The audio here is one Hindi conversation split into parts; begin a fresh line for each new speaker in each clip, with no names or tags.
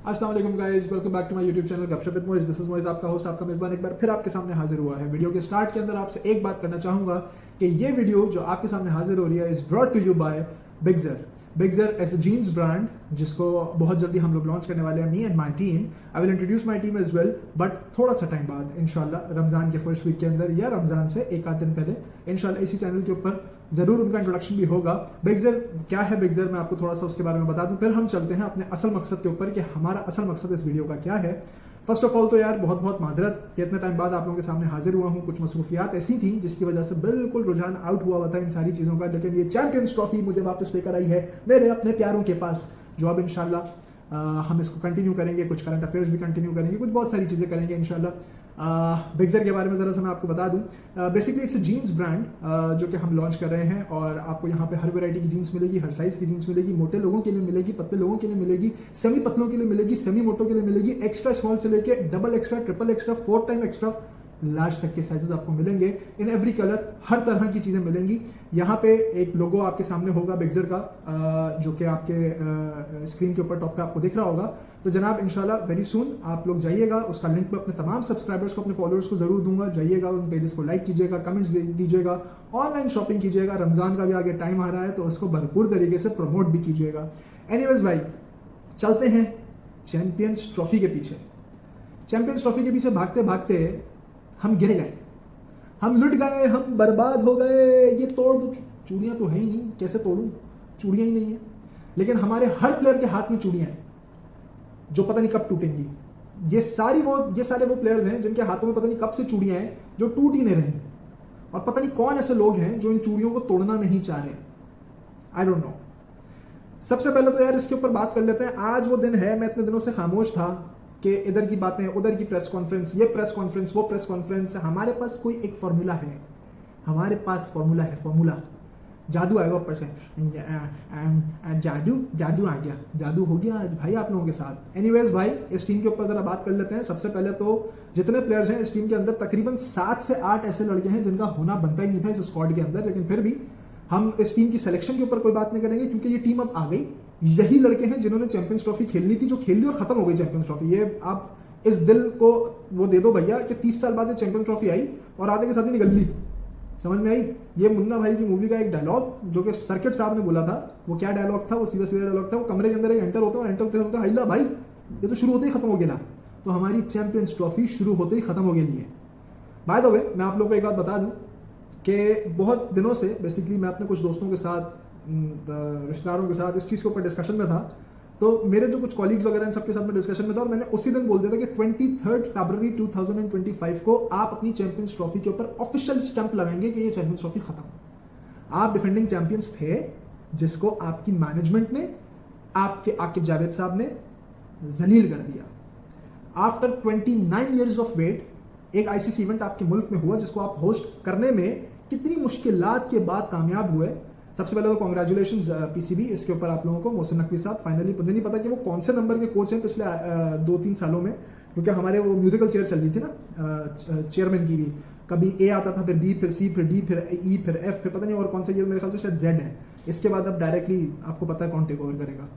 अस्सलाम वालेकुम guys, welcome back to my YouTube channel Gupshup with Moiz. This is Moiz, आपका होस्ट, आपका मेजबान एक बार फिर आपके सामने हाजिर हुआ है। वीडियो के स्टार्ट के अंदर आपसे एक बात करना चाहूंगा कि ये वीडियो जो आपके सामने हाजिर हो रही है is brought to you by Bigzer. Bigzer as a jeans brand जिसको बहुत जल्दी हम लोग लॉन्च करने वाले हैं, me and my team. I will introduce my team as well, but थोड़ा सा टाइम बाद इंशाल्लाह, रमजान के फर्स्ट वीक के अंदर या रमजान से एक आध दिन पहले इंशाल्लाह इसी चैनल के ऊपर जरूर उनका इंट्रोडक्शन भी होगा। बिगजर क्या है, बिगजर मैं आपको थोड़ा सा उसके बारे में बता दूं, फिर हम चलते हैं अपने असल मकसद के ऊपर कि हमारा असल मकसद इस वीडियो का क्या है। फर्स्ट ऑफ ऑल तो यार बहुत बहुत माजरत कि इतने टाइम बाद आप लोगों के सामने हाजिर हुआ हूं। कुछ मसरूफियात ऐसी थी जिसकी वजह से बिल्कुल रुझान आउट हुआ था इन सारी चीज़ों का, लेकिन ये चैंपियंस ट्रॉफी मुझे वापस लेकर आई है मेरे अपने प्यारों के पास, जो अब इंशाल्लाह हम इसको कंटिन्यू करेंगे। कुछ करंट अफेयर्स भी कंटिन्यू करेंगे, कुछ बहुत सारी चीज़ें करेंगे इंशाल्लाह। बिगजर के बारे में ज़रा सा मैं आपको बता दूं। बेसिकली इट्स जीन्स ब्रांड जो कि हम लॉन्च कर रहे हैं, और आपको यहाँ पे हर वैरायटी की जीन्स मिलेगी, हर साइज़ की जीन्स मिलेगी। मोटे लोगों के लिए मिलेगी, पतले लोगों के लिए मिलेगी, सेमी पतलों के लिए मिलेगी, सेमी मोटों के लिए मिलेगी, एक्स्ट्रा स्मॉल से लेके double extra, triple extra, 4 time extra, large तक के साइजेस आपको मिलेंगे इन एवरी कलर। हर तरह की चीज़ें मिलेंगी। यहाँ पे एक लोगो आपके सामने होगा बिगजर का, जो कि आपके स्क्रीन के ऊपर टॉप पे आपको दिख रहा होगा। तो जनाब इंशाल्लाह वेरी सून आप लोग जाइएगा, उसका लिंक मैं अपने तमाम सब्सक्राइबर्स को, अपने फॉलोअर्स को जरूर दूंगा। जाइएगा, उन पेजेस को लाइक कीजिएगा, कमेंट्स दीजिएगा, ऑनलाइन शॉपिंग कीजिएगा। रमजान का भी आगे टाइम आ रहा है तो उसको भरपूर तरीके से प्रमोट भी कीजिएगा। एनीवेज भाई, चलते हैं चैंपियंस ट्रॉफी के पीछे। चैंपियंस ट्रॉफी के पीछे भागते भागते हम गिर गए, हम लुट गए, हम बर्बाद हो गए। ये तोड़ दो, चूड़ियां तो है ही नहीं, कैसे तोड़ूं, चूड़ियां ही नहीं है। लेकिन हमारे हर प्लेयर के हाथ में चूड़ियां हैं जो पता नहीं कब टूटेंगी। ये सारे वो प्लेयर्स हैं जिनके हाथों में पता नहीं कब से चूड़ियां हैं जो टूट ही नहीं रही, और पता नहीं कौन ऐसे लोग हैं जो इन चूड़ियों को तोड़ना नहीं चाह रहे। I don't know. सबसे पहले तो यार इसके ऊपर बात कर लेते हैं। आज वो दिन है, मैं इतने दिनों से खामोश था कि इधर की बातें, उधर की प्रेस कॉन्फ्रेंस, ये प्रेस कॉन्फ्रेंस, वो प्रेस कॉन्फ्रेंस। हमारे पास कोई एक फॉर्मूला है, हमारे पास फॉर्मूला है, फॉर्मूला। जादू आएगा ऊपर से, जादू आ गया, जादू हो गया आज भाई आप लोगों के साथ। एनीवेज भाई, इस टीम के ऊपर जरा बात कर लेते हैं। सबसे पहले तो जितने प्लेयर्स हैं इस टीम के अंदर, तकरीबन 7 से 8 ऐसे लड़के हैं जिनका होना बनता ही नहीं था इस स्क्वाड के अंदर, लेकिन फिर भी हम इस टीम की सिलेक्शन के ऊपर कोई बात नहीं करेंगे क्योंकि ये टीम अब आ गई। यही लड़के हैं जिन्होंने चैंपियंस ट्रॉफी खेलनी थी, जो खेल ली और खत्म हो गई चैंपियंस ट्रॉफी। ये आप इस दिल को वो दे दो भैया कि 30 साल बाद ये चैंपियंस ट्रॉफी आई और आधे के साथ ही निकल ली। समझ में आई? ये मुन्ना भाई की मूवी का एक डायलॉग जो कि सर्किट साहब ने बोला था, वो क्या डायलॉग था, वो सीधा सीधा डायलॉग था। वो कमरे के अंदर एक एंटर होता है और एंटर होते होता है, भाई ये तो शुरू होते ही खत्म हो गया। तो हमारी चैंपियंस ट्रॉफी शुरू होते ही खत्म हो गई है। बाय द वे, मैं आप लोगों को एक बात बता दूं कि बहुत दिनों से बेसिकली मैं अपने कुछ दोस्तों के साथ, रिश्तेदारों के साथ इस चीज़ के ऊपर डिस्कशन में था। तो मेरे जो कुछ कॉलीग्स वगैरह इन सबके साथ में डिस्कशन में था, और मैंने उसी दिन बोल दिया था कि 23 फरवरी 2025 को आप अपनी चैंपियंस ट्रॉफी के ऊपर ऑफिशियल स्टैंप लगाएंगे कि ये चैंपियंस ट्रॉफी खत्म। आप डिफेंडिंग चैंपियंस थे जिसको आपकी मैनेजमेंट ने, आपके आकिब जावेद साहब ने जलील कर दिया। आफ्टर 29 ईयर्स ऑफ वेट एक आईसीसी इवेंट आपके मुल्क में हुआ जिसको आप होस्ट करने में कितनी मुश्किलात के बाद कामयाब हुए। सबसे पहले तो कॉन्ग्रेचुलेशंस पीसीबी, इसके ऊपर आप लोगों को। मोहसिन नकवी साहब फाइनली, मुझे नहीं पता कि वो कौन से नंबर के कोच हैं पिछले 2-3 सालों में, क्योंकि हमारे वो म्यूजिकल चेयर चल रही थी ना चेयरमैन की भी। कभी ए आता था, फिर बी, फिर सी, फिर डी, फिर ई, फिर एफ, फिर पता नहीं और कौन से, ये मेरे ख्याल से शायद जेड है। इसके बाद अब डायरेक्टली आपको पता है कौन टेक ओवर करेगा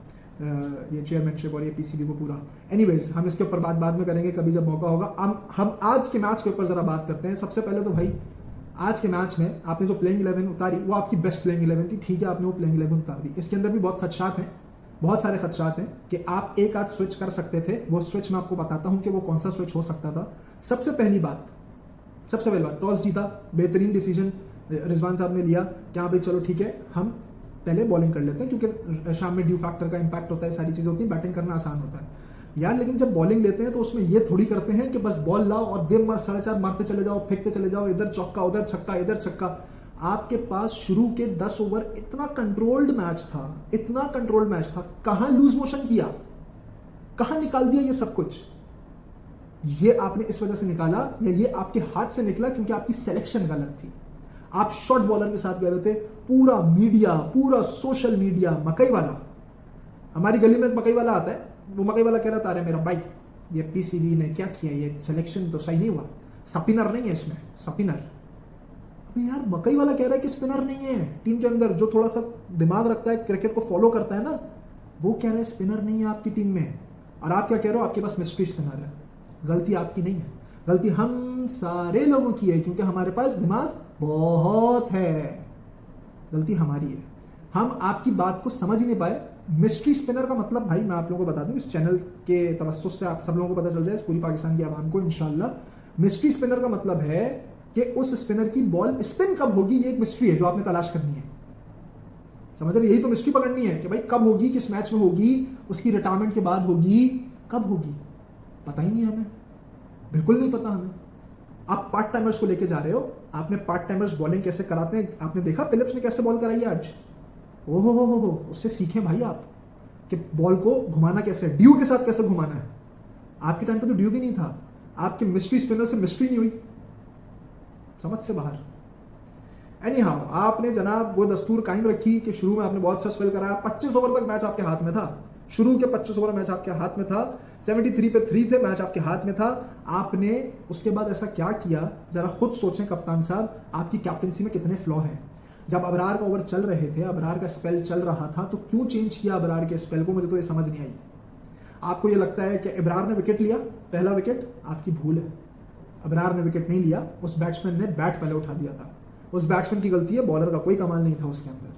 ये चेयरमैनशिप और ये पीसीबी को पूरा। एनीवेज, हम इसके ऊपर बात बाद में करेंगे कभी जब मौका होगा। हम आज के मैच के ऊपर जरा बात करते हैं। सबसे पहले तो भाई, आज के मैच में आपने जो प्लेइंग 11 उतारी वो आपकी बेस्ट प्लेइंग 11 थी, ठीक है, आपने वो प्लेइंग 11 उतार दी। इसके अंदर भी बहुत खदशात हैं, बहुत सारे खदशात हैं कि आप एक आध स्विच कर सकते थे। वो स्विच मैं आपको बताता हूं कि वो कौन सा स्विच हो सकता था। सबसे पहली बात, टॉस जीता, बेहतरीन डिसीजन रिजवान साहब ने लिया कि हाँ भाई चलो ठीक है, हम पहले बॉलिंग कर लेते हैं क्योंकि शाम में ड्यू फैक्टर का इंपैक्ट होता है, सारी चीजें होती हैं, बैटिंग करना आसान होता है यार। लेकिन जब बॉलिंग लेते हैं तो उसमें ये थोड़ी करते हैं कि बस बॉल लाओ और दिन भर 4.5 मारते चले जाओ, फेंकते चले जाओ, इधर चौका, उधर छक्का, इधर छक्का। आपके पास शुरू के 10 ओवर इतना कंट्रोल्ड मैच था, इतना कंट्रोल्ड मैच था, कहां लूज मोशन किया, कहां निकाल दिया ये सब कुछ। ये आपने इस वजह से निकाला, या ये आपके हाथ से निकला क्योंकि आपकी सिलेक्शन गलत थी। आप शॉर्ट बॉलर के साथ गए थे। पूरा मीडिया, पूरा सोशल मीडिया, मकई वाला, हमारी गली में एक मकई वाला आता है, वो मकई वाला कह रहा था, अरे मेरा भाई ये पीसीबी ने क्या किया, ये सिलेक्शन तो सही नहीं हुआ, स्पिनर नहीं है इसमें, स्पिनर। अबे यार, मकई वाला कह रहा है कि स्पिनर नहीं है टीम के अंदर, जो थोड़ा सा दिमाग रखता है, क्रिकेट को फॉलो करता है ना, वो कह रहा है स्पिनर नहीं है आपकी टीम में। और आप क्या कह रहे हो, आपके पास मिस्ट्री स्पिनर है। गलती आपकी नहीं है, गलती हम सारे लोगों की है, क्योंकि हमारे पास दिमाग बहुत है। गलती हमारी है, हम आपकी बात को समझ ही नहीं पाए। मिस्ट्री स्पिनर का मतलब भाई मैं आप लोगों को बता दूं, इस चैनल के तवस्सुस से आप सब लोगों को पता चल जाए, इस पूरी पाकिस्तान की आवाम को इंशाल्लाह। मिस्ट्री स्पिनर का मतलब है कि उस स्पिनर की बॉल स्पिन कब होगी, ये एक मिस्ट्री है जो आपने तलाश करनी है। समझ रहे, यही तो मिस्ट्री पकड़नी है कि भाई कब होगी, किस मैच में होगी, उसकी रिटायरमेंट के बाद होगी, कब होगी, पता ही नहीं हमें, बिल्कुल नहीं पता हमें। आप पार्ट टाइमर्स को लेके जा रहे हो, आपने पार्ट टाइमर्स बॉलिंग कैसे कराते हैं आपने देखा, फिलिप्स ने कैसे बॉल कराई है आज। ओहो हो, उससे सीखें भाई आप कि बॉल को घुमाना कैसे है, ड्यू के साथ कैसे घुमाना है। आपके टाइम पे तो ड्यू भी नहीं था, आपके मिस्ट्री स्पिनर से मिस्ट्री नहीं हुई, समझ से बाहर। एनी हाउ, आपने जनाब वो दस्तूर कायम रखी कि शुरू में आपने बहुत अच्छा स्पेल कराया, 25 ओवर तक मैच आपके हाथ में था, शुरू के 25 ओवर मैच आपके हाथ में था, 73 पे 3 थे, मैच आपके हाथ में था। आपने उसके बाद ऐसा क्या किया, जरा खुद सोचें कप्तान साहब, आपकी कैप्टनसी में कितने फ्लॉ हैं। जब अबरार का ओवर चल रहे थे, अबरार का स्पेल चल रहा था, तो क्यों चेंज किया अबरार के स्पेल को, मुझे तो ये समझ नहीं आई। आपको ये लगता है कि अबरार ने विकेट लिया, पहला विकेट, आपकी भूल है। अबरार ने विकेट नहीं लिया, उस बैट्समैन ने बैट पहले उठा दिया था, उस बैट्समैन की गलती है, बॉलर का कोई कमाल नहीं था उसके अंदर।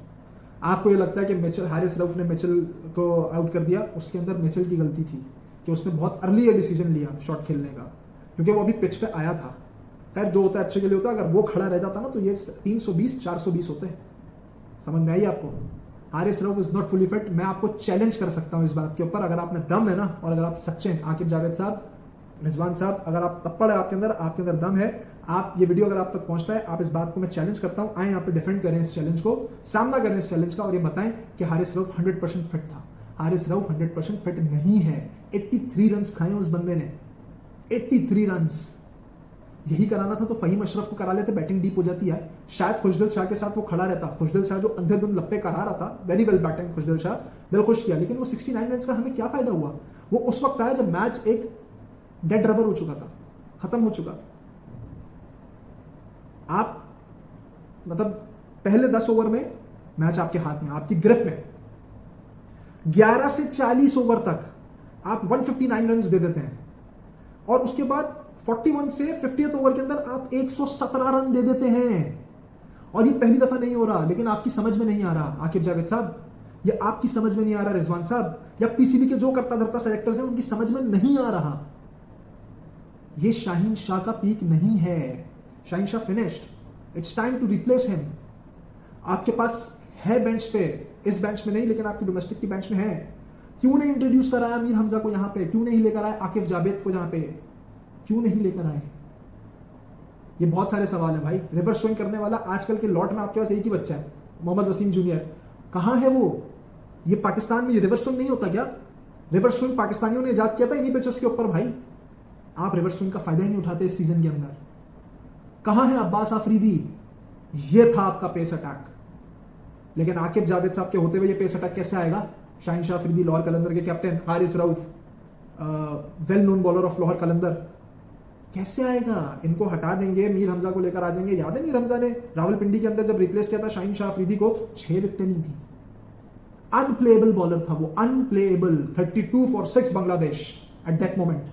आपको ये लगता है कि मिचेल, हारिस रऊफ ने मिचेल को आउट कर दिया, उसके अंदर मिचेल की गलती थी कि उसने बहुत अर्ली ये डिसीजन लिया शॉट खेलने का, क्योंकि वो अभी पिच पे आया था। खैर जो होता है अच्छे के लिए होता है, अगर वो खड़ा रह जाता ना तो ये 320 420 होते हैं। समझ में आई आपको। Haris Rauf is not fully fit, मैं आपको चैलेंज कर सकता हूं इस बात के ऊपर, अगर आप में दम है ना, और अगर आप सच्चे हैं, आकिब जावेद साहब, रिजवान साहब, अगर आप तप्पड़ है आपके अंदर दम है, आप ये वीडियो अगर आप तक पहुंचता है, आप इस बात को मैं चैलेंज करता हूं, आए यहाँ पे डिफेंड करें इस चैलेंज को, सामना करें इस चैलेंज का, और ये बताएं कि हारिस रऊफ 100% फिट था। हारिस रऊफ 100% फिट नहीं है। 83 रन खाए उस बंदे ने, 83 रन। यही कराना था तो फहीम अशरफ को करा लेते, बैटिंग डीप हो जाती है। शायद खुशदिल शाह के साथ वो खड़ा रहता, खुशदिल शाह जो अंधेधुंध लप्पे करा रहा था, वेरी वेल बैटिंग खुशदिल शाह, दिल खुश किया, लेकिन वो 69 रन का हमें क्या फायदा हुआ। वो उस वक्त आया जब मैच एक डेड रबर हो चुका था, खत्म हो चुका। आप मतलब पहले 10 ओवर में मैच आपके हाथ में, आपकी ग्रिप में, 11 से 40 ओवर तक आप 159 रन दे देते हैं, और उसके बाद 41 से 50th ओवर के अंदर आप 117 रन दे देते हैं। और ये पहली दफा नहीं हो रहा, लेकिन आपकी समझ में नहीं आ रहा आकिब जावेद साहब, ये आपकी समझ में नहीं आ रहा रिजवान साहब, या पीसीबी के जो करता धरता सेलेक्टर्स हैं उनकी समझ में नहीं आ रहा। ये शाहीन शाह का पीक नहीं है, Shaheen Shah finished, it's time to replace him. आपके पास है बेंच पे, इस बेंच में नहीं लेकिन आपकी डोमेस्टिक की बेंच में है, क्यों नहीं इंट्रोड्यूस कराया मीर हमजा को यहां पे, क्यों नहीं लेकर आए आकिब जावेद को यहां पे, क्यों नहीं लेकर आए। ये बहुत सारे सवाल है भाई। रिवर्स स्विंग करने वाला आजकल के लॉट में आपके पास एक ही बच्चा है, मोहम्मद वसीम जूनियर, कहां है वो। ये पाकिस्तान में ये रिवर्स स्विंग नहीं होता क्या, रिवर्स स्विंग पाकिस्तानियों ने इजाद किया था इन्हीं पिचेस के ऊपर भाई। आप रिवर्स स्विंग का फायदा ही नहीं उठाते इस सीजन के अंदर। कहां है अब्बास आफरीदी, ये था आपका पेस अटैक, लेकिन आकिब जावेद साहब के होते हुए ये पेस अटैक कैसे आएगा। शाहीन शाह अफरीदी, लाहौर कलंदर के captain, Haris Rauf well known bowler of Lahore Qalandar, कैसे आएगा। इनको हटा देंगे, मीर हमजा को लेकर आ जाएंगे। याद है मीर हमजा ने रावलपिंडी के अंदर जब रिप्लेस किया था शाहीन शाह अफरीदी को, 6 विकेटें नहीं थी, अनप्लेएबल बॉलर था वो, unplayable. 32 for 6 Bangladesh at that moment,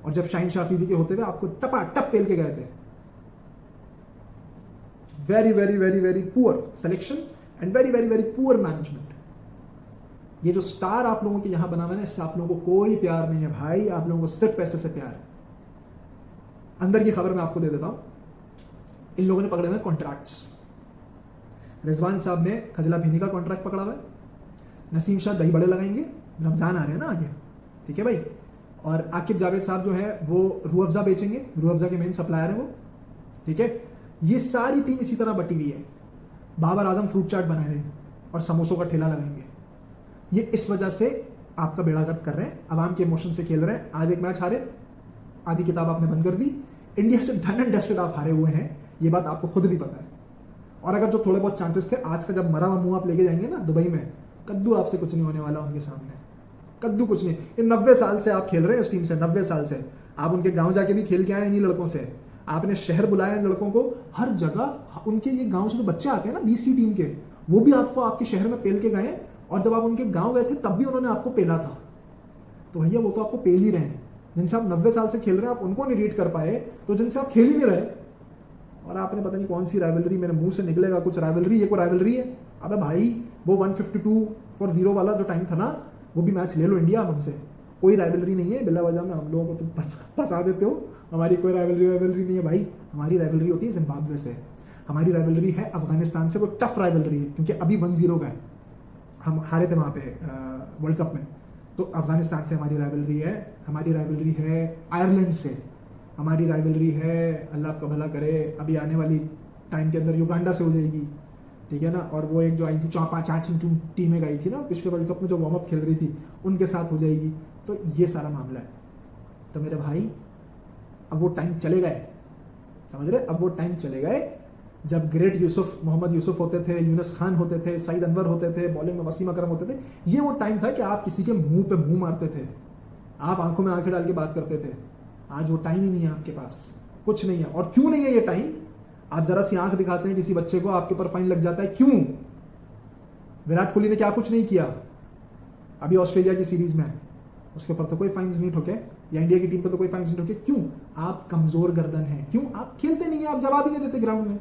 और जब शाहीन शाह अफरीदी के होते हुए आपको टपाटप पेल के गए थे। Very very very very poor selection and very very very poor management. ये जो स्टार आप लोगों के यहां बना हुआ है, इससे आप लोगों को कोई प्यार नहीं है भाई, आप लोगों को सिर्फ पैसे से प्यार है। अंदर की खबर मैं आपको दे देता हूं, इन लोगों ने पकड़े हुए कॉन्ट्रैक्ट्स। रिजवान साहब ने खजला भीनी का कॉन्ट्रैक्ट पकड़ा हुआ है, नसीम शाह दही बड़े लगाएंगे, रमजान आ रहे हैं ना आगे, ठीक है भाई। और आकिब जावेद साहब जो है वो रूह अफ़ज़ा बेचेंगे, रूह अफ़ज़ा के मेन सप्लायर है वो, ठीक है। ये सारी टीम इसी तरह बटी हुई है। बाबर आजम फ्रूट चाट बना रहे हैं और समोसों का ठेला लगाएंगे। ये इस वजह से आपका बेड़ा गर्क कर रहे हैं, आवाम के इमोशन से खेल रहे हैं। आज एक मैच हारे, आधी किताब आपने बंद कर दी, इंडिया से डन एंड डस्टेड आप हारे हुए हैं, ये बात आपको खुद भी पता है। और अगर जो थोड़े बहुत चांसेस थे, आज का जब मरा मुंह आप लेके जाएंगे ना दुबई में, कद्दू आपसे कुछ नहीं होने वाला उनके सामने, कद्दू कुछ नहीं। ये 90 साल से आप खेल रहे हैं इस टीम से, 90 साल से आप उनके गांव जाके भी खेल के आए इन्हीं लड़कों से, आपने शहर बुलाया इन लड़कों को, हर जगह उनके ये गांव से जो बच्चे आते हैं ना बीसी टीम के, वो भी आपको आपके शहर में पेल के गए, और जब आप उनके गांव गए थे तब भी उन्होंने आपको पेला था। तो भैया वो तो आपको पेल ही रहे हैं। जिनसे आप 90 साल से खेल रहे हैं आप उनको नहीं रीड कर पाए, तो जिनसे आप खेल ही नहीं रहे, और आपने पता नहीं कौन सी राइवलरी, मेरे मुंह से निकलेगा कुछ राइवलरी, ये कोई राइवलरी है? अबे भाई वो 152-0 वाला जो टाइम था ना, वो भी मैच ले लो इंडिया हमसे, कोई राइवलरी नहीं है। बिल्ला वजह में हम लोगों को तुम फंसा देते हो, हमारी कोई राइवलरी नहीं है भाई। हमारी राइवलरी होती है जिम्बाब्वे से, हमारी राइवलरी है अफगानिस्तान से, वो टफ राइवलरी है क्योंकि अभी 1-0 का है, हम हारे थे वहाँ पे वर्ल्ड कप में। तो अफगानिस्तान से हमारी राइवलरी है, हमारी राइवलरी है आयरलैंड से, हमारी राइवलरी है, अल्लाह आपका भला करे, अभी आने वाली टाइम के अंदर युगांडा से हो जाएगी, ठीक है ना। और वो एक जो आई थी 4-5 टीमें गई थी ना पिछले वर्ल्ड कप में जो वार्म अप खेल रही थी, उनके साथ हो जाएगी। तो ये सारा मामला है। तो मेरे भाई अब वो टाइम चले गए, समझ रहे, अब वो टाइम चले गए जब ग्रेट यूसुफ, मोहम्मद यूसुफ होते थे, यूनुस खान होते थे, सईद अनवर होते थे, बॉलिंग में वसीम अकरम होते थे। ये वो टाइम था कि आप किसी के मुंह पे मुंह मारते थे, आप आंखों में आंखें डाल के बात करते थे। आज वो टाइम ही नहीं है आपके पास, कुछ नहीं है। और क्यों नहीं है ये टाइम? आप जरा सी आंख दिखाते हैं किसी बच्चे को, आपके ऊपर फाइन लग जाता है। क्यों? विराट कोहली ने क्या कुछ नहीं किया अभी ऑस्ट्रेलिया की सीरीज में, उसके ऊपर तो कोई फाइन्स नहीं ठोके, या इंडिया की टीम पर तो कोई फाइन्स नहीं ठोके। क्यों? आप कमजोर गर्दन हैं। क्यों? आप खेलते नहीं है, आप जवाब ही नहीं देते ग्राउंड में।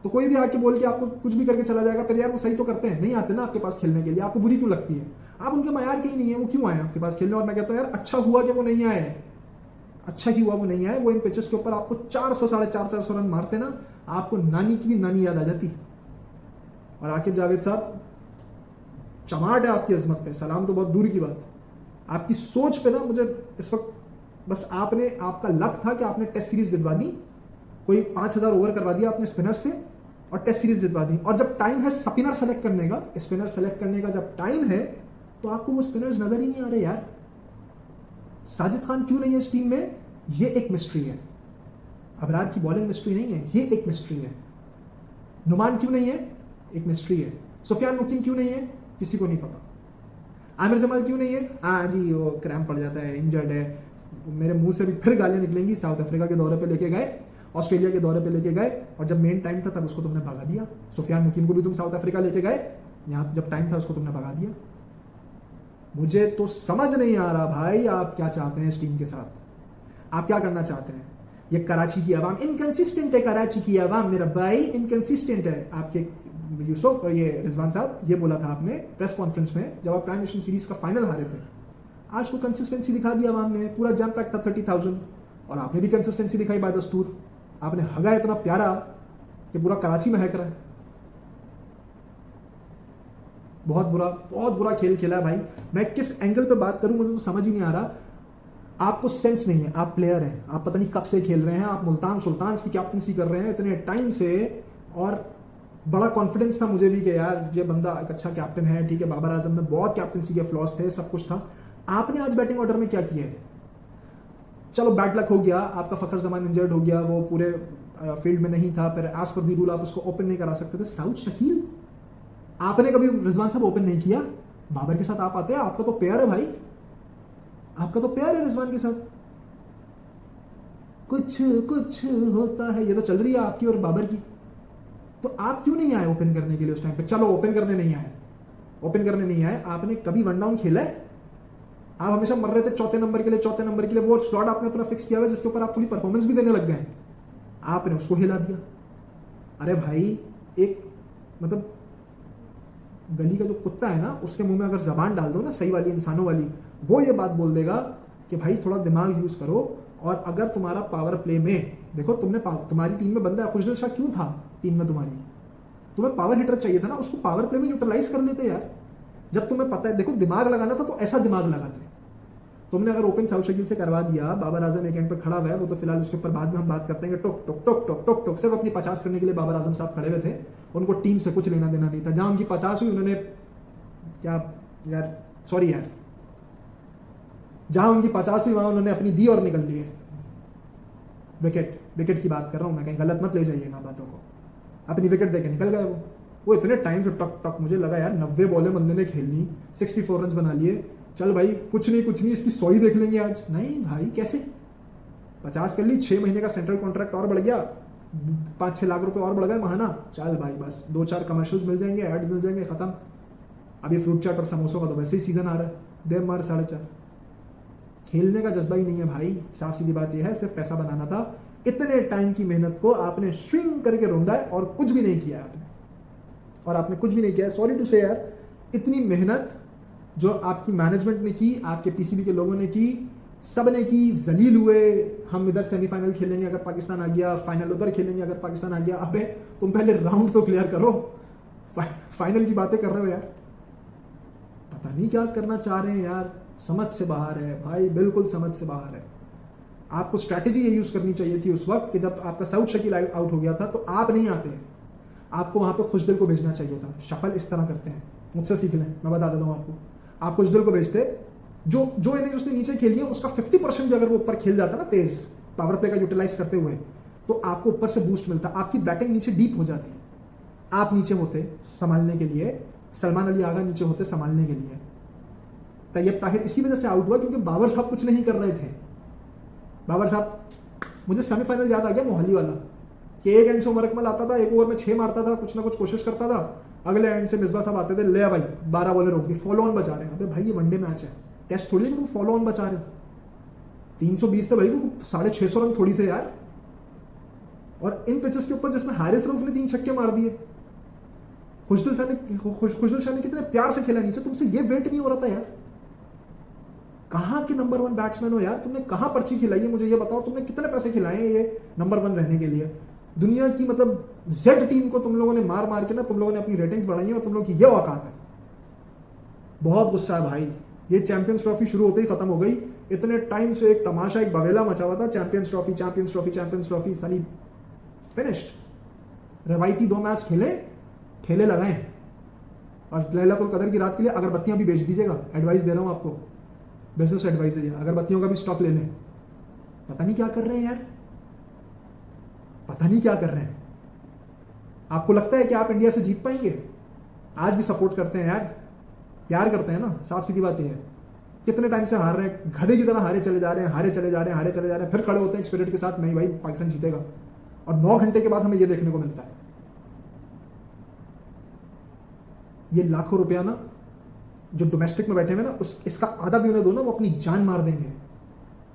तो कोई भी आके बोल के आपको कुछ भी करके चला जाएगा, पर यार वो सही तो करते हैं, नहीं आते ना आपके पास खेलने के लिए, आपको बुरी क्यों लगती है? आप उनके मयार के ही नहीं है, वो क्यों आए आपके पास खेलने? और मैं कहता हूँ यार अच्छा हुआ कि वो नहीं आए, अच्छा ही हुआ वो नहीं आए। वो इन पिचेस के ऊपर आपको 400-450 रन मारते ना, आपको नानी की भी नानी याद आ जाती। और आकिब जावेद साहब, चमाट है आपकी अजमत पे, सलाम तो बहुत दूर की बात, आपकी सोच पे ना मुझे इस वक्त बस आपका लक था कि आपने टेस्ट सीरीज जितवा दी, कोई 5000 ओवर करवा दिया आपने स्पिनर से और टेस्ट सीरीज जितवा दी। और जब टाइम है स्पिनर सेलेक्ट करने का, स्पिनर सेलेक्ट करने का जब टाइम है, तो आपको वो स्पिनर्स नजर ही नहीं आ रहे यार। साजिद खान क्यों नहीं है इस टीम में? ये एक मिस्ट्री है। अबरार की बॉलिंग मिस्ट्री नहीं है, ये एक मिस्ट्री है। नुमान क्यों नहीं है? एक मिस्ट्री है। सुफियान मुकीम क्यों नहीं है? किसी को नहीं पता। आमिर जमाल क्यों नहीं है? हाँ जी वो क्रैम्प पड़ जाता है, इंजर्ड है। मेरे मुंह से भी फिर गालियां निकलेंगी। साउथ अफ्रीका के दौरे पे लेके गए, ऑस्ट्रेलिया के दौरे पे लेके गए, और जब मेन टाइम था तब उसको तुमने भगा दिया। सुफियान मुकीम को भी तुम साउथ अफ्रीका लेके गए, यहाँ जब टाइम था उसको तुमने भगा दिया। मुझे तो समझ नहीं आ रहा भाई आप क्या चाहते हैं इस टीम के साथ, आप क्या करना चाहते हैं? ये कराची की आवाम इनकंसिस्टेंट है, कराची की आवाम मेरा भाई इनकंसिस्टेंट है। आपके यूसुफ और ये रिजवान साहब, ये बोला था आपने प्रेस कॉन्फ्रेंस में जब आप ट्रांजिशन सीरीज का फाइनल हारे थे। आज तो कंसिस्टेंसी दिखा दी आवाम ने, पूरा जैम पैक था 30,000, और आपने भी कंसिस्टेंसी दिखाई बाय दस्तूर। आपने हगा इतना प्यारा कि पूरा कराची महक रहा है। बहुत बुरा खेल खेला है भाई। मैं किस एंगल पे बात करूं मुझे तो समझ ही नहीं आ रहा। आपको सेंस नहीं है, आप प्लेयर हैं, आप पता नहीं कब से खेल रहे हैं, आप मुल्तान सुल्तान की कैप्टनसी कर रहे हैं इतने टाइम से, और बड़ा कॉन्फिडेंस था मुझे भी कि यार ये बंदा एक अच्छा कैप्टन है। ठीक है, बाबर आजम में बहुत कैप्टनसी के फ्लॉस थे, सब कुछ था। आपने आज बैटिंग ऑर्डर में क्या किया है? चलो बैड लक हो गया, आपका फखर जमान इंजर्ड हो गया, वो पूरे फील्ड में नहीं था, फिर एज पर दी रूल आप उसको ओपन नहीं करा सकते थे। साउथ शकील आपने कभी रिजवान साहब ओपन नहीं किया, बाबर के साथ आप आते हैं, आपका तो पेयर है भाई, आपका तो प्यार है रिजवान के साथ। कुछ कुछ होता है, ये तो चल रही है आपकी और बाबर की। तो आप क्यों नहीं आए ओपन करने के लिए उस टाइम पे? चलो ओपन करने नहीं आए, ओपन करने नहीं आए, आपने कभी वन डाउन खेला है? आप हमेशा मर रहे थे चौथे नंबर के लिए, वो स्लॉट आपने अपना फिक्स किया हुआ जिसके ऊपर आप पूरी परफॉर्मेंस भी देने लग गए, आपने उसको हिला दिया। अरे भाई, एक मतलब गली का जो कुत्ता है ना, उसके मुंह में अगर जबान डाल दो ना सही वाली, इंसानों वाली, वो ये बात बोल देगा कि भाई थोड़ा दिमाग यूज करो। और अगर तुम्हारा पावर प्ले में देखो, तुम्हारी टीम में बंदा खुशदिल शाह क्यों था टीम में तुम्हें पावर हिटर चाहिए था ना, उसको पावर प्ले में यूटिलाइज कर लेते यार। जब तुम्हें पता है, देखो दिमाग लगाना था तो ऐसा दिमाग लगाते। तुमने अगर ओपन साउथ शकील से करवा दिया, बाबर आजम एक एंड पर खड़ा हुआ है, वो तो फिलहाल उसके ऊपर बाद में हम बात करते हैं कि टोक टोक टोक टोक टोक टोक सिर्फ अपनी 50 करने के लिए बाबर आजम साहब खड़े हुए थे, उनको टीम से कुछ लेना देना नहीं था। जहां उनकी 50 हुई उन्होंने क्या यार, सॉरी यार, जहां उनकी 50 हुई वहां उन्होंने अपनी दी और निकल लिए। विकेट की बात कर रहा हूं मैं, कहीं गलत मत ले जाइएगा बातों को। अपनी विकेट देके निकल गए वो इतने टाइम से टक टक, मुझे लगा यार 90 बॉलें बंदे ने खेलनी, 64 रन बना लिए, चल भाई कुछ नहीं इसकी 100 ही देख लेंगे आज। नहीं भाई, कैसे 50 कर ली, 6 महीने का सेंट्रल कॉन्ट्रैक्ट और बढ़ गया, 5-6 लाख रुपए और बढ़ गए महाना, चल भाई बस 2-4 कमर्शियल्स मिल जाएंगे, एड मिल जाएंगे, खत्म। अभी फ्रूट चाट और समोसों का तो वैसे ही सीजन आ रहा है। दे मार 4.5। खेलने का जज्बा ही नहीं है भाई, साफ सीधी बात यह है, सिर्फ पैसा बनाना था। इतने टाइम की मेहनत को आपने स्विंग करके रोंदा है और कुछ भी नहीं किया आपने, और आपने कुछ भी नहीं किया। सॉरी टू से यार, इतनी मेहनत जो आपकी मैनेजमेंट ने की, आपके पीसीबी के लोगों ने की, सब ने की, जलील हुए। हम इधर सेमीफाइनल खेलेंगे अगर पाकिस्तान आ गया, फाइनल उधर खेलेंगे अगर पाकिस्तान आ गया। अबे तुम पहले राउंड तो क्लियर करो, फाइनल की बातें कर रहे हो यार। पता नहीं क्या करना चाह रहे हैं यार, समझ से बाहर है भाई, बिल्कुल समझ से बाहर है। आपको स्ट्रैटेजी ये यूज करनी चाहिए थी उस वक्त कि जब आपका साउथ शकील आउट हो गया था तो आप नहीं आते, आपको वहां पे खुशदिल को भेजना चाहिए था। शफल इस तरह करते हैं, मुझसे सीख लें, मैं बता देता हूं आपको। आप खुशदिल को भेजते, जो इनिंग उसने नीचे खेली है उसका 50% भी अगर वो ऊपर खेल जाता ना तेज पावर प्ले का यूटिलाइज करते हुए, तो आपको ऊपर से बूस्ट मिलता, आपकी बैटिंग नीचे डीप हो जाती। आप नीचे होते संभालने के लिए, सलमान अली आगा नीचे होते संभालने के लिए। तैयब ताहिर इसी वजह से आउट हुआ क्योंकि बाबर साहब कुछ नहीं कर रहे थे। बाबर साहब, मुझे सेमीफाइनल याद आ गया मोहाली वाला, कि एक एंड से उमर अकमल आता था, एक ओवर में 6 मारता था, कुछ ना कुछ कोशिश करता था, अगले एंड से मिसबा साहब आते थे, ले भाई 12 बॉलें रोक दी, फॉलो ऑन बचा रहे हैं। अबे भाई ये वनडे मैच है, टेस्ट थोड़ी है कि तुम फॉलो ऑन बचा रहे हो। 320 थे भाई, को 650 रन थोड़ी थे यार। और इन पिचेस के ऊपर जिसमें हारिस रऊफ ने 3 छक्के मार दिए, खुशदिल शाह ने कितने प्यार से खेला नीचे, तुमसे ये वेट नहीं हो रहा था यार। कहां के नंबर 1 बैट्समैन हो यार, तुमने कहां पर्ची खिलाई है मुझे ये बताओ। तुमने कितने पैसे खिलाए हैं ये नंबर 1 रहने के लिए। दुनिया की मतलब जेड टीम को तुम लोगों ने मार मार के ना, तुम लोगों ने अपनी रेटिंग्स बढ़ाई है और तुम लोगों की ये औकात है। बहुत गुस्सा है भाई, ये चैंपियंस ट्रॉफी शुरू होते ही खत्म हो गई। इतने टाइम से एक तमाशा, एक बवेला मचा हुआ था, champions trophy champions trophy champions trophy, साली फिनिश्ड। रवायती 2 मैच खेले, ठेले लगाए, और लैलतुल कदर की रात के लिए अगरबत्तियां भी बेच दीजिएगा। एडवाइस दे रहा हूं आपको, बिजनेस एडवाइस है, अगरबत्तियों का भी स्टॉक ले लें। पता नहीं क्या कर रहे हैं यार, पता नहीं क्या कर रहे हैं। आपको लगता है कि आप इंडिया से जीत पाएंगे? आज भी सपोर्ट करते हैं यार, प्यार करते हैं ना, साफ सीधी बात यह है। कितने टाइम से हार रहे हैं, गधे की तरह हारे चले जा रहे हैं, हारे चले जा रहे हैं, हारे चले जा रहे हैं, फिर खड़े होते हैं स्पिरिट के साथ, नहीं भाई पाकिस्तान जीतेगा। और 9 घंटे के बाद हमें यह देखने को मिलता है। ये लाखों रुपया ना जो डोमेस्टिक में बैठे हुए ना, इसका आधा भी उन्हें दो ना, वो अपनी जान मार देंगे,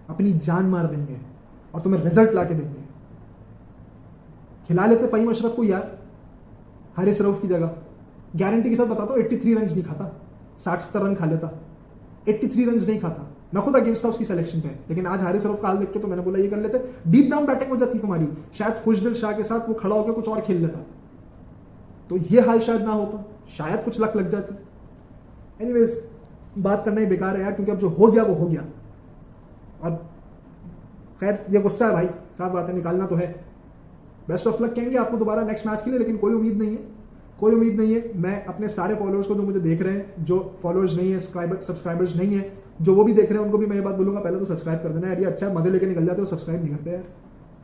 अपनी जान मार देंगे और तुम्हें रिजल्ट ला के देंगे। खिला लेते फहीम अशरफ को यार हारिस रऊफ की जगह, गारंटी के साथ बताता हूं 83 रन नहीं खाता, 60-70 रन खा लेता। 83 रन नहीं खाता। मैं खुद अगेंस्ट था उसकी सिलेक्शन पे, लेकिन आज हारिस रऊफ का हाल देख के तो मैंने बोला ये कर लेते। डीप डाउन बैटिंग हो जाती तुम्हारी, शायद खुशदिल शाह के साथ वो खड़ा होकर कुछ और खेल लेता, तो ये हाल शायद ना होता, शायद कुछ लक लग जाती। एनीवेज, बात करना ही बेकार है यार, क्योंकि अब जो हो गया वो हो गया। और खैर ये गुस्सा है भाई, साफ बात है, निकालना तो है। बेस्ट ऑफ लक कहेंगे आपको दोबारा नेक्स्ट मैच के लिए, लेकिन कोई उम्मीद नहीं है, कोई उम्मीद नहीं है। मैं अपने सारे फॉलोअर्स को जो मुझे देख रहे हैं, जो फॉलोअर्स नहीं है, सब्सक्राइबर्स नहीं है, जो वो भी देख रहे हैं, उनको भी मैं ये बात बोलूंगा, पहले तो सब्सक्राइब कर देना यार। ये अच्छा मजे लेके निकल जाते हो, सब्सक्राइब नहीं करते यार,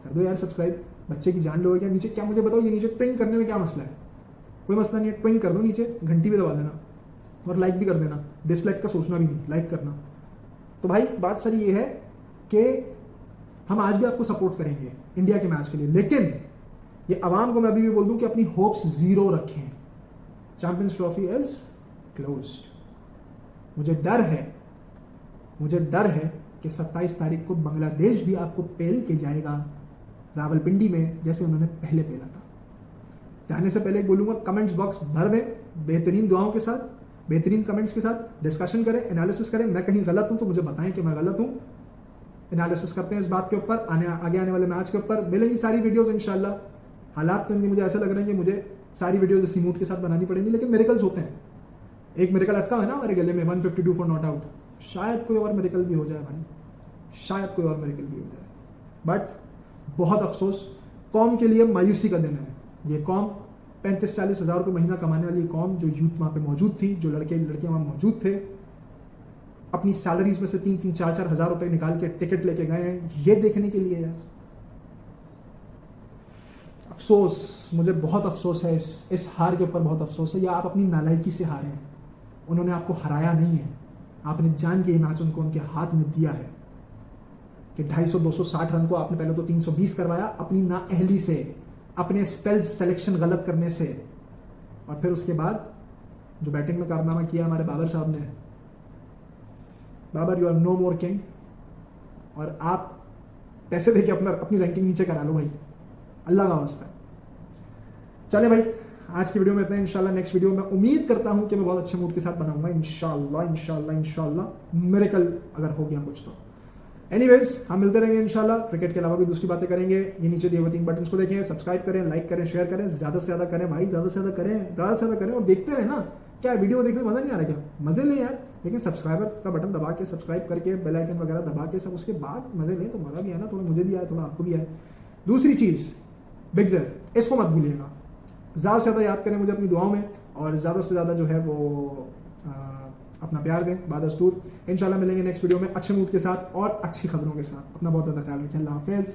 कर दो यार सब्सक्राइब। बच्चे की जान लो क्या नीचे, क्या मुझे बताओ, ये नीचे ट्विंग करने में क्या मसला है? कोई मसला नहीं है, ट्विंग कर दो नीचे, घंटी भी दबा देना और लाइक भी कर देना। डिसलाइक का सोचना भी नहीं, लाइक करना। तो भाई बात सारी ये है कि हम आज भी आपको सपोर्ट करेंगे इंडिया के मैच के लिए, लेकिन ये आवाम को मैं अभी भी बोल दूं कि अपनी होप्स 0 रखें। Champions trophy is closed. मुझे डर है कि 27 तारीख को बांग्लादेश भी आपको पेल के जाएगा रावलपिंडी में, जैसे उन्होंने पहले पेला था। जाने से पहले बोलूंगा, कमेंट्स बॉक्स भर दें बेहतरीन दुआओं के साथ, बेहतरीन कमेंट्स के साथ, डिस्कशन करें, एनालिसिस करें। मैं कहीं गलत हूं तो मुझे बताएं कि मैं गलत हूं। एनालिसिस करते हैं इस बात के ऊपर, आगे आने वाले मैच के ऊपर मिलेंगी सारी वीडियोस इंशाल्लाह। हालात तो मुझे ऐसा लग रहा है कि मुझे सारी वीडियोस इसी मूड के साथ बनानी पड़ेंगी, लेकिन मेरिकल्स होते हैं। एक मेरिकल अटका है ना हमारे गले में, 152 फॉर नॉट आउट। शायद कोई और मेरिकल भी हो जाए भाई, शायद कोई और मेरिकल भी हो जाए। बट बहुत अफसोस, कौम के लिए मायूसी का दिन है। ये कौम 35-40 हज़ार रुपये महीना कमाने वाली कौम, जो यूथ वहाँ पे मौजूद थी, जो लड़के लड़कियाँ वहाँ मौजूद थे, अपनी सैलरीज में से 3-3, 4-4 हज़ार रुपये निकाल के टिकट लेके गए हैं ये देखने के लिए यार। अफसोस, मुझे बहुत अफसोस है, इस हार के ऊपर बहुत अफसोस है। या आप अपनी नालायकी से हारे हैं, उन्होंने आपको हराया नहीं है, आपने जान के ये मैच उनको उनके हाथ में दिया है कि 250-260 रन को आपने पहले तो 320 करवाया अपनी नाअहली से, अपने स्पेल्स सिलेक्शन गलत करने से, और फिर उसके बाद जो बैटिंग में कारनामा किया हमारे बाबर साहब ने, Babar you are no more king, और आप पैसे देके अपनी रैंकिंग नीचे करा लो भाई, अल्लाह का वास्ता है। चले भाई, आज की वीडियो में इतना। इंशाल्लाह नेक्स्ट वीडियो में उम्मीद करता हूं कि मैं बहुत अच्छे मूड के साथ बनाऊंगा, इंशाल्लाह मिरेकल अगर हो गया कुछ तो। एनीवेज, हम मिलते रहेंगे इंशाल्लाह, क्रिकेट के अलावा भी दूसरी बातें करेंगे। ये नीचे दिए हुए 3 बटन्स को देखें, सब्सक्राइब करें, लाइक करें, शेयर करें, ज्यादा से ज्यादा करें भाई, ज्यादा से ज्यादा करें, और देखते रहे ना। क्या वीडियो देखने में मजा नहीं आ रहा क्या? मजे ले यार, लेकिन सब्सक्राइबर का बटन दबा के, सब्सक्राइब करके, बेल आइकन वगैरह दबा के सब, उसके बाद मजे लें तो मजा भी आए ना, थोड़ा मुझे भी आए, थोड़ा आपको भी आए। दूसरी चीज, बिग ज़ेड, इसको मत भूलिएगा, ज़्यादा से ज़्यादा याद करें मुझे अपनी दुआओं में, और ज़्यादा से ज़्यादा जो है वो अपना प्यार दें बादस्तूर। इंशाल्लाह मिलेंगे नेक्स्ट वीडियो में अच्छे मूड के साथ और अच्छी खबरों के साथ। अपना बहुत ज़्यादा ख्याल रखें। अल्लाह हाफिज़।